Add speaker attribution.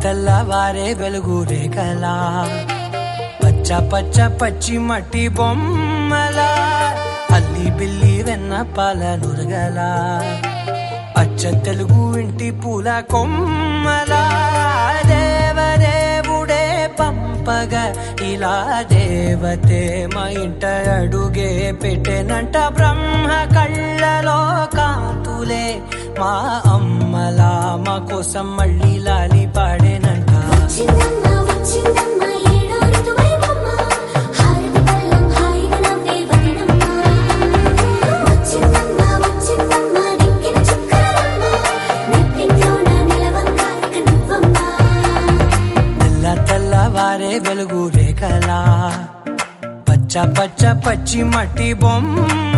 Speaker 1: తెల్లవారే వెలుగు రేఖలా పచ్చ పచ్చ పచ్చి మట్టి బొమ్మలా అల్లి బిల్లి వెన్న పాల నురగలా అచ్చ తెలుగు ఇంటి పూల కొమ్మలా దేవదేవుడే పంపగా ఇలా దేవతే మా ఇంట అడుగే పెట్టెనంట బ్రహ్మ కళ్ళలో కాంతులే మా అమ్మలా మా కోసం మళ్ళీ లాలి పాడేనంట తెల్లవారే వెలుగు రేఖలా పచ్చ పచ్చ పచ్చి మట్టి బొమ్మ